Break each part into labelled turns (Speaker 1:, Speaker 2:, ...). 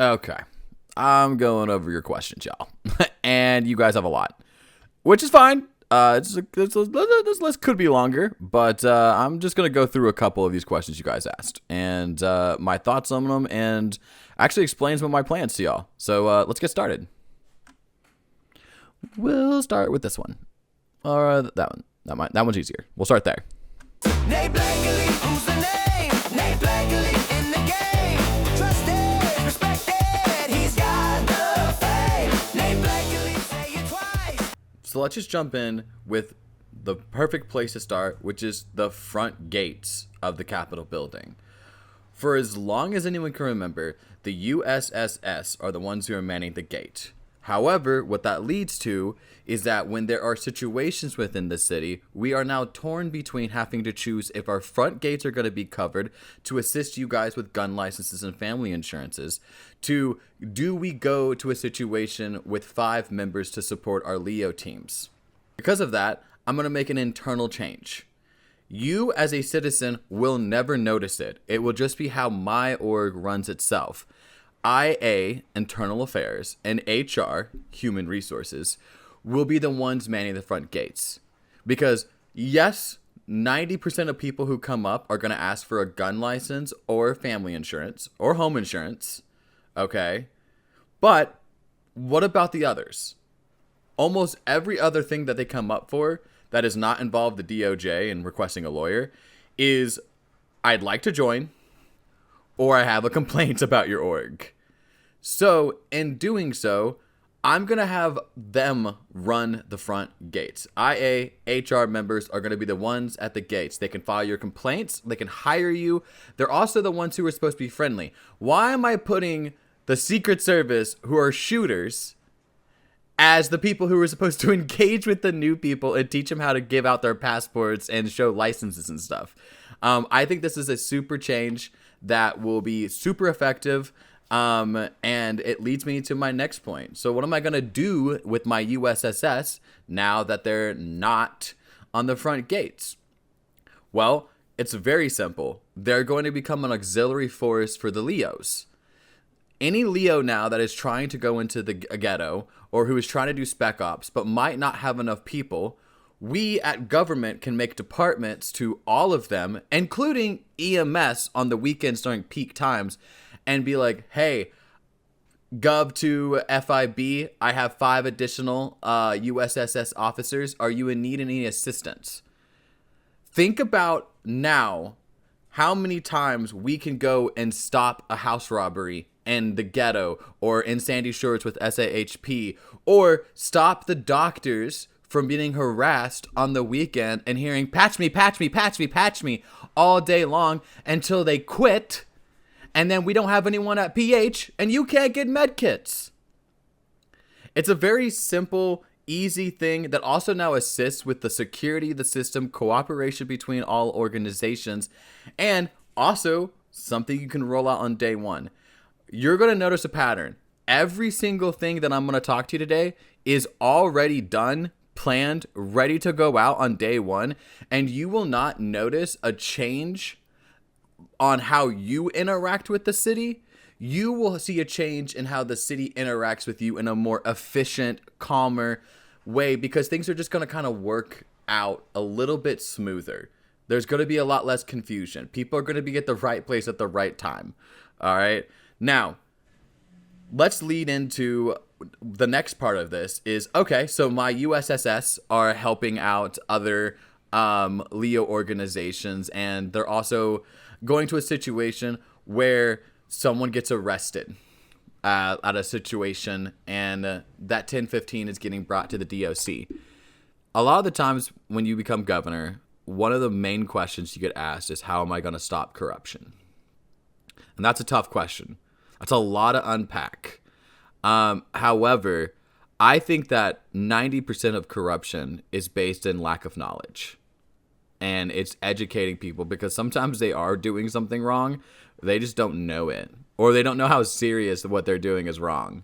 Speaker 1: Okay. I'm going over your questions, y'all. And you guys have a lot, which is fine. This list could be longer, but I'm just going to go through a couple of these questions you guys asked and my thoughts on them and actually explain some of my plans to y'all. So let's get started. We'll start with this one. Or that one. That one's easier. We'll start there.
Speaker 2: Nate Blakely, who's the name? Nate Blakely in the game. Trusted, respected, he's got the fame. Nate Blakely, say it twice.
Speaker 1: So let's just jump in with the perfect place to start, which is the front gates of the Capitol building. For as long as anyone can remember, the USSS are the ones who are manning the gate. However, what that leads to is that when there are situations within the city, we are now torn between having to choose if our front gates are going to be covered to assist you guys with gun licenses and family insurances, to do we go to a situation with 5 members to support our Leo teams. Because of that, I'm going to make an internal change. You as a citizen will never notice it. It will just be how my org runs itself. IA, Internal Affairs, and HR, Human Resources, will be the ones manning the front gates. Because, yes, 90% of people who come up are going to ask for a gun license or family insurance or home insurance, okay? But what about the others? Almost every other thing that they come up for that does not involve the DOJ and requesting a lawyer is, I'd like to join, or I have a complaint about your org. So, in doing so, I'm going to have them run the front gates. IA, HR members are going to be the ones at the gates. They can file your complaints. They can hire you. They're also the ones who are supposed to be friendly. Why am I putting the Secret Service, who are shooters, as the people who are supposed to engage with the new people and teach them how to give out their passports and show licenses and stuff? I think this is a super change that will be super effective, and it leads me to my next point. So what am I going to do with my USSS now that they're not on the front gates? Well, it's very simple. They're going to become an auxiliary force for the Leos. Any Leo now that is trying to go into the ghetto or who is trying to do spec ops but might not have enough people, we at government can make departments to all of them, including EMS on the weekends during peak times, and be like, hey, Gov to FIB, I have 5 additional USSS officers. Are you in need of any assistance? Think about now how many times we can go and stop a house robbery in the ghetto or in Sandy Shores with SAHP, or stop the doctors from being harassed on the weekend and hearing patch me, patch me, patch me, patch me all day long until they quit, and then we don't have anyone at PH and you can't get med kits. It's a very simple, easy thing that also now assists with the security of the system, cooperation between all organizations, and also something you can roll out on day one. You're going to notice a pattern. Every single thing that I'm going to talk to you today is already done, planned, ready to go out on day one, and you will not notice a change on how you interact with the city. You will see a change in how the city interacts with you in a more efficient, calmer way, because things are just going to kind of work out a little bit smoother. There's going to be a lot less confusion. People are going to be at the right place at the right time. All right. Now, let's lead into the next part of this is, okay, so my USSS are helping out other Leo organizations, and they're also going to a situation where someone gets arrested at a situation, and that 1015 is getting brought to the DOC. A lot of the times when you become governor, one of the main questions you get asked is, how am I going to stop corruption? And that's a tough question. That's a lot to unpack. However, I think that 90% of corruption is based in lack of knowledge. And it's educating people, because sometimes they are doing something wrong. They just don't know it. Or they don't know how serious what they're doing is wrong.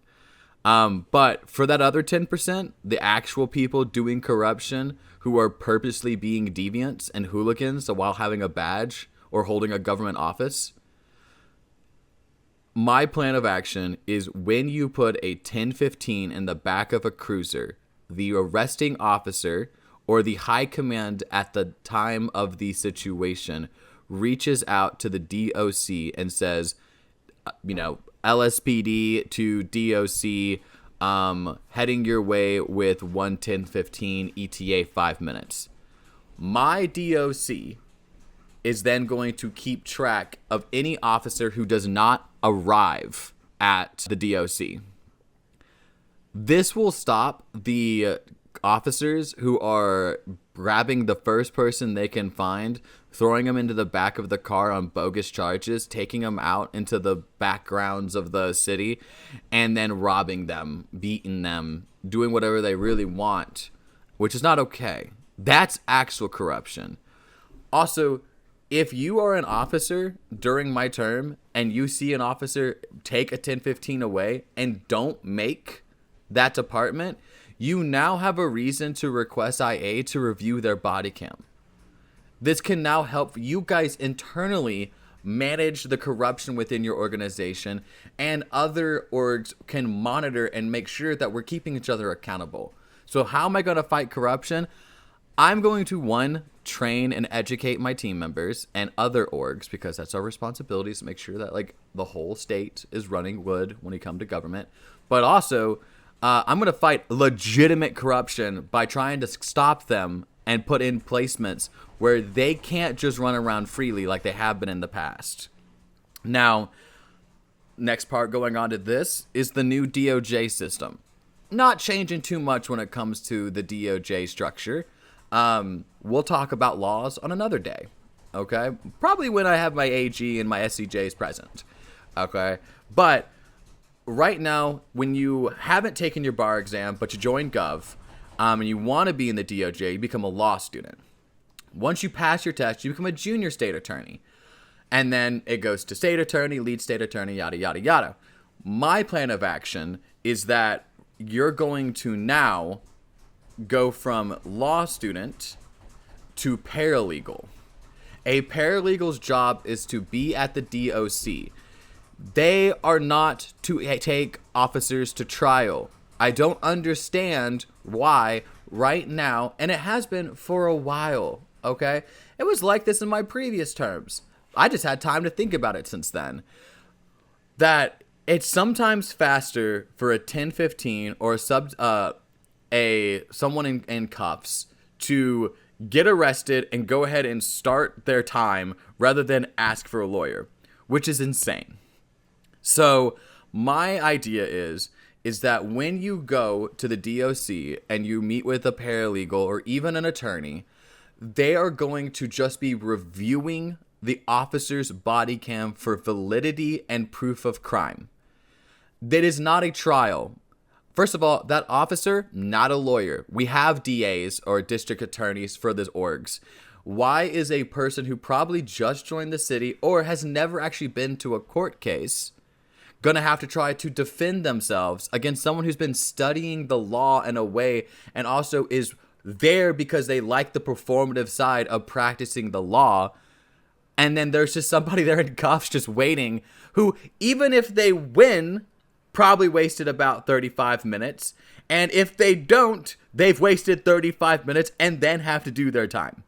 Speaker 1: But for that other 10%, the actual people doing corruption who are purposely being deviants and hooligans while having a badge or holding a government office, My plan of action is when you put a 1015 in the back of a cruiser, the arresting officer or the high command at the time of the situation reaches out to the DOC and says, LSPD to DOC, heading your way with 11015 ETA 5 minutes. My DOC is then going to keep track of any officer who does not arrive at the DOC. This will stop the officers who are grabbing the first person they can find, throwing them into the back of the car on bogus charges, taking them out into the backgrounds of the city, and then robbing them, beating them, doing whatever they really want, which is not okay. That's actual corruption. Also, if you are an officer during my term and you see an officer take a 1015 away and don't make that department, you now have a reason to request IA to review their body cam. This can now help you guys internally manage the corruption within your organization, and other orgs can monitor and make sure that we're keeping each other accountable. So how am I going to fight corruption? I'm going to, one, train and educate my team members and other orgs, because that's our responsibility, to make sure that the whole state is running good when we come to government. But also, I'm going to fight legitimate corruption by trying to stop them and put in placements where they can't just run around freely like they have been in the past. Now, next part going on to this is the new DOJ system. Not changing too much when it comes to the DOJ structure. We'll talk about laws on another day, okay? Probably when I have my AG and my SCJs present, okay? But right now, when you haven't taken your bar exam, but you join Gov, and you want to be in the DOJ, you become a law student. Once you pass your test, you become a junior state attorney. And then it goes to state attorney, lead state attorney, yada, yada, yada. My plan of action is that you're going to now go from law student to paralegal. A paralegal's job is to be at the DOC. They are not to take officers to trial. I don't understand why right now, and it has been for a while, okay? It was like this in my previous terms. I just had time to think about it since then. That it's sometimes faster for a 1015 or someone in cuffs to get arrested and go ahead and start their time rather than ask for a lawyer, which is insane. So my idea is that when you go to the DOC and you meet with a paralegal or even an attorney, they are going to just be reviewing the officer's body cam for validity and proof of crime. That is not a trial. First of all, that officer, not a lawyer. We have DAs or district attorneys for the orgs. Why is a person who probably just joined the city or has never actually been to a court case gonna have to try to defend themselves against someone who's been studying the law in a way and also is there because they like the performative side of practicing the law? And then there's just somebody there in cuffs just waiting, who, even if they win, probably wasted about 35 minutes. And if they don't, they've wasted 35 minutes and then have to do their time.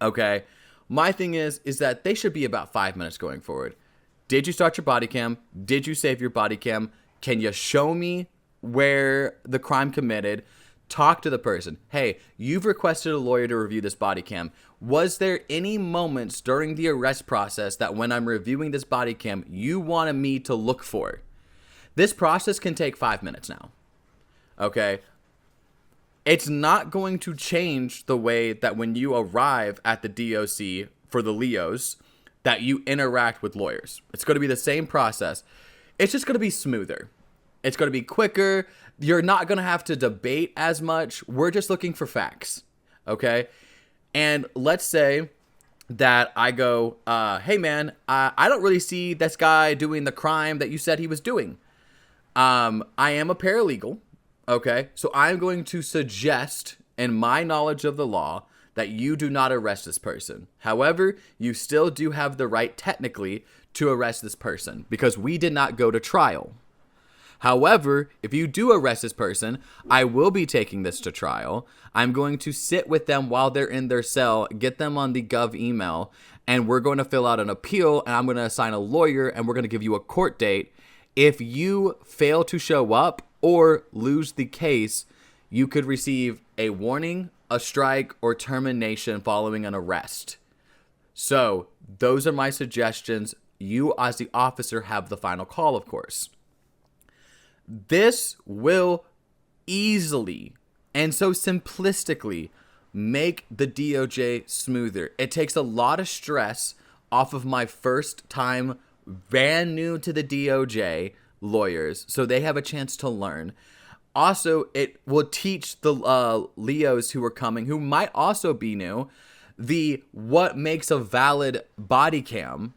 Speaker 1: Okay? My thing is that they should be about 5 minutes going forward. Did you start your body cam? Did you save your body cam? Can you show me where the crime committed? Talk to the person. Hey, you've requested a lawyer to review this body cam. Was there any moments during the arrest process that when I'm reviewing this body cam, you wanted me to look for? This process can take 5 minutes now. Okay? It's not going to change the way that when you arrive at the DOC for the Leos, that you interact with lawyers. It's going to be the same process. It's just going to be smoother. It's going to be quicker. You're not going to have to debate as much. We're just looking for facts. Okay? And let's say that I go, hey man, I don't really see this guy doing the crime that you said he was doing. I am a paralegal. Okay? So I'm going to suggest, in my knowledge of the law, that you do not arrest this person. However, you still do have the right technically to arrest this person because we did not go to trial. However, if you do arrest this person, I will be taking this to trial. I'm going to sit with them while they're in their cell, get them on the Gov email, and we're going to fill out an appeal, and I'm going to assign a lawyer, and we're going to give you a court date. If you fail to show up or lose the case, you could receive a warning, a strike, or termination following an arrest. So those are my suggestions. You, as the officer, have the final call, of course. This will easily and so simplistically make the DOJ smoother. It takes a lot of stress off of my first time brand new to the DOJ lawyers, so they have a chance to learn. Also, it will teach the Leos who are coming, who might also be new, what makes a valid body cam.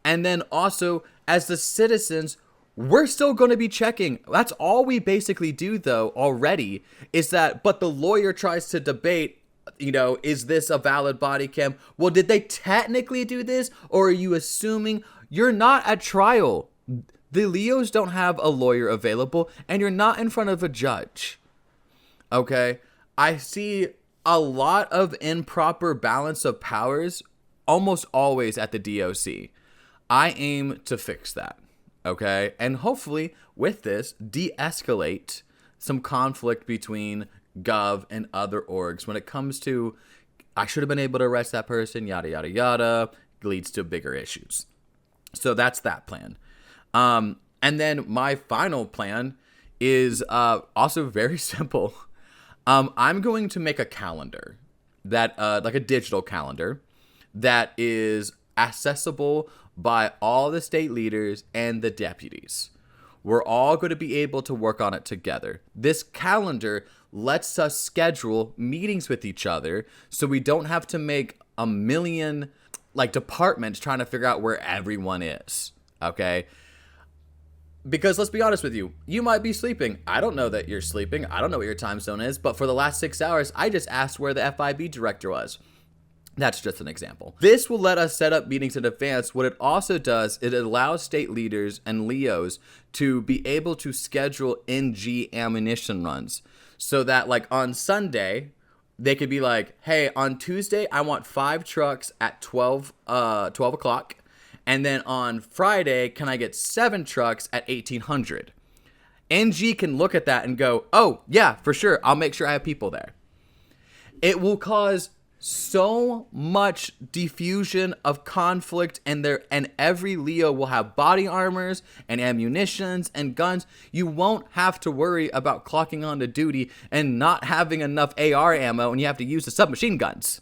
Speaker 1: And then also, as the citizens, we're still going to be checking. That's all we basically do, though, already, is that, but the lawyer tries to debate, is this a valid body cam? Well, did they technically do this? Or are you assuming you're not at trial? The Leos don't have a lawyer available, and you're not in front of a judge. Okay? I see a lot of improper balance of powers almost always at the DOC. I aim to fix that. Okay, and hopefully with this, de-escalate some conflict between Gov and other orgs when it comes to, I should have been able to arrest that person, yada, yada, yada, leads to bigger issues. So that's that plan. And then my final plan is also very simple. I'm going to make a calendar that, like a digital calendar that is accessible by all the state leaders and the deputies. We're all going to be able to work on it together. This calendar lets us schedule meetings with each other so we don't have to make a million departments trying to figure out where everyone is. Okay? Because let's be honest with you, you might be sleeping. I don't know that you're sleeping. I don't know what your time zone is, but for the last 6 hours, I just asked where the FIB director was. That's just an example. This will let us set up meetings in advance. What it also does, it allows state leaders and Leos to be able to schedule NG ammunition runs so that on Sunday, they could be like, hey, on Tuesday, I want 5 trucks at 12 o'clock. And then on Friday, can I get 7 trucks at 1800? NG can look at that and go, oh, yeah, for sure. I'll make sure I have people there. It will cause so much diffusion of conflict, and every Leo will have body armors and ammunitions and guns. You won't have to worry about clocking on to duty and not having enough AR ammo and you have to use the submachine guns,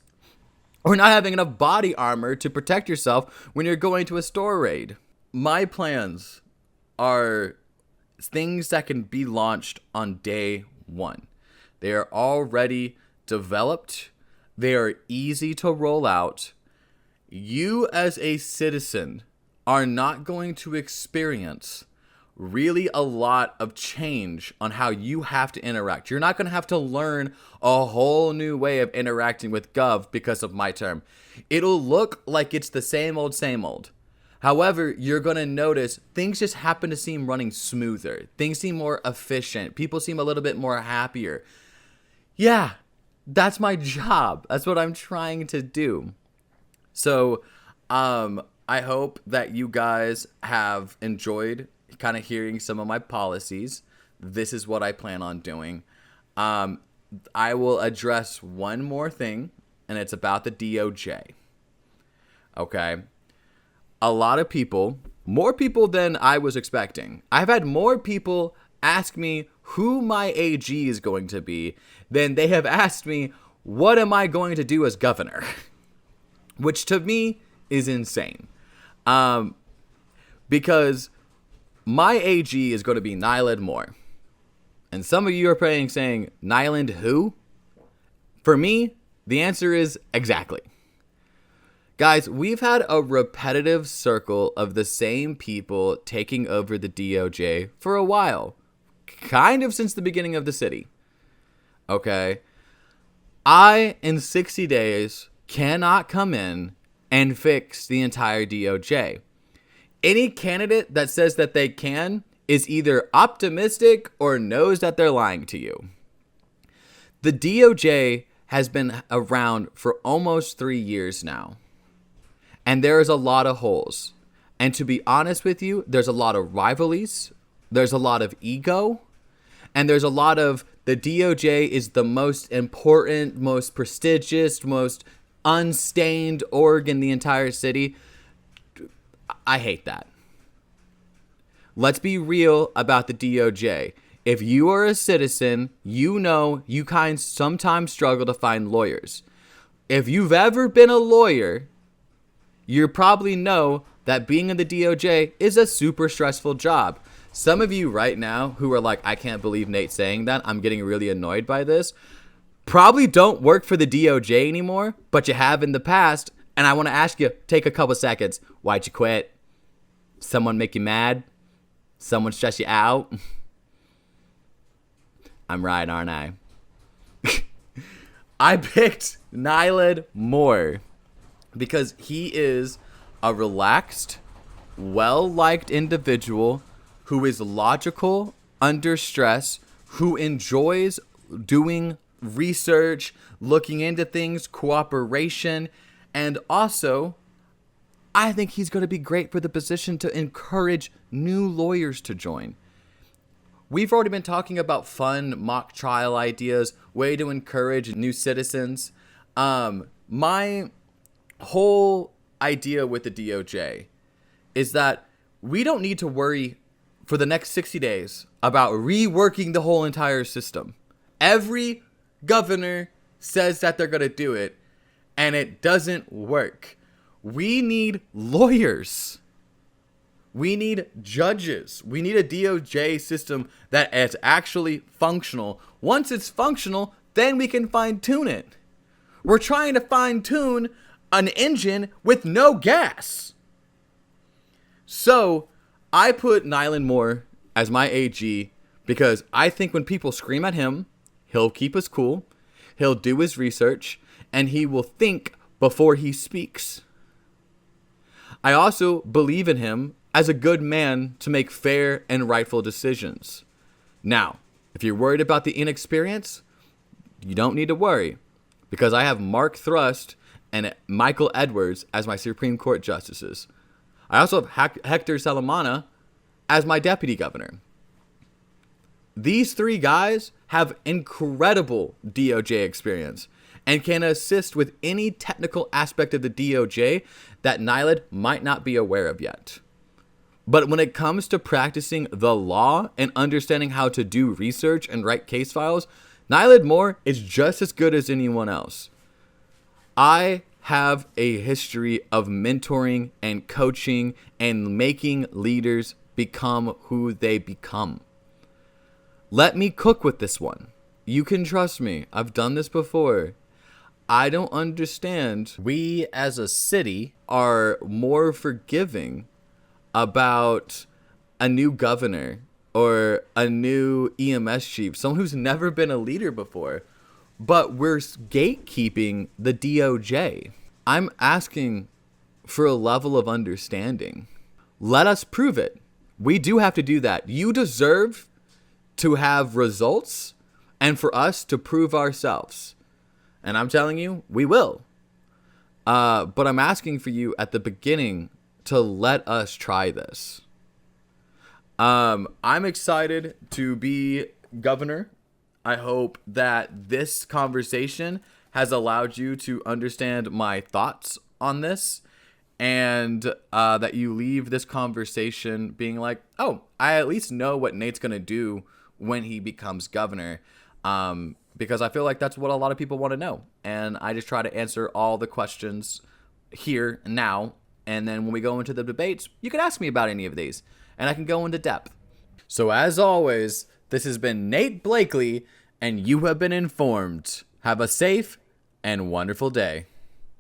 Speaker 1: or not having enough body armor to protect yourself when you're going to a store raid. My plans are things that can be launched on day 1. They are already developed. They are easy to roll out. You as a citizen are not going to experience really a lot of change on how you have to interact. You're not going to have to learn a whole new way of interacting with Gov because of my term. It'll look like it's the same old, same old. However, you're going to notice things just happen to seem running smoother. Things seem more efficient. People seem a little bit more happier. Yeah. That's my job. That's what I'm trying to do. So, I hope that you guys have enjoyed kind of hearing some of my policies. This is what I plan on doing. I will address one more thing, and it's about the DOJ. Okay. A lot of people, more people than I was expecting. I've had more people ask me who my AG is going to be than they have asked me, what am I going to do as governor? Which to me is insane. Because my AG is going to be Nyland Moore. And some of you are praying saying, Nyland who? For me, the answer is exactly. Guys, we've had a repetitive circle of the same people taking over the DOJ for a while. Kind of since the beginning of the city. Okay? I, in 60 days, cannot come in and fix the entire DOJ. Any candidate that says that they can is either optimistic or knows that they're lying to you. The DOJ has been around for almost 3 years now, and there is a lot of holes. And to be honest with you, there's a lot of rivalries, there's a lot of ego, and there's a lot of the DOJ is the most important, most prestigious, most unstained org in the entire city. I hate that. Let's be real about the DOJ. If you are a citizen, you know you sometimes struggle to find lawyers. If you've ever been a lawyer, you probably know that being in the DOJ is a super stressful job. Some of you right now who are like, I can't believe Nate's saying that, I'm getting really annoyed by this, probably don't work for the DOJ anymore, but you have in the past. And I want to ask you, take a couple seconds. Why'd you quit? Someone make you mad? Someone stress you out? I'm right, aren't I? I picked Nylund Moore because he is a relaxed, well-liked individual who is logical under stress, who enjoys doing research, looking into things, cooperation, and also, I think he's going to be great for the position to encourage new lawyers to join. We've already been talking about fun mock trial ideas, way to encourage new citizens. My whole idea with the DOJ is that we don't need to worry for the next 60 days about reworking the whole entire system. Every governor says that they're going to do it, and it doesn't work. We need lawyers. We need judges. We need a DOJ system that is actually functional. Once it's functional, then we can fine-tune it. We're trying to fine-tune an engine with no gas. So, I put Nylund Moore as my AG because I think when people scream at him, he'll keep us cool, he'll do his research, and he will think before he speaks. I also believe in him as a good man to make fair and rightful decisions. Now, if you're worried about the inexperience, you don't need to worry, because I have Mark Thrust and Michael Edwards as my Supreme Court justices. I also have Hector Salamana as my deputy governor. These three guys have incredible DOJ experience and can assist with any technical aspect of the DOJ that Nylund might not be aware of yet. But when it comes to practicing the law and understanding how to do research and write case files, Nylund Moore is just as good as anyone else. I have a history of mentoring and coaching and making leaders become who they become. Let me cook with this one. You can trust me. I've done this before. I don't understand. We as a city are more forgiving about a new governor or a new EMS chief, someone who's never been a leader before, but we're gatekeeping the DOJ. I'm asking for a level of understanding. Let us prove it. We do have to do that. You deserve to have results and for us to prove ourselves. And I'm telling you, we will. But I'm asking for you at the beginning to let us try this. I'm excited to be governor. I hope that this conversation has allowed you to understand my thoughts on this, and that you leave this conversation being like, oh, I at least know what Nate's going to do when he becomes governor. Because I feel like that's what a lot of people want to know. And I just try to answer all the questions here and now. And then when we go into the debates, you can ask me about any of these, and I can go into depth. So as always, this has been Nate Blakely, and you have been informed. Have a safe and wonderful day.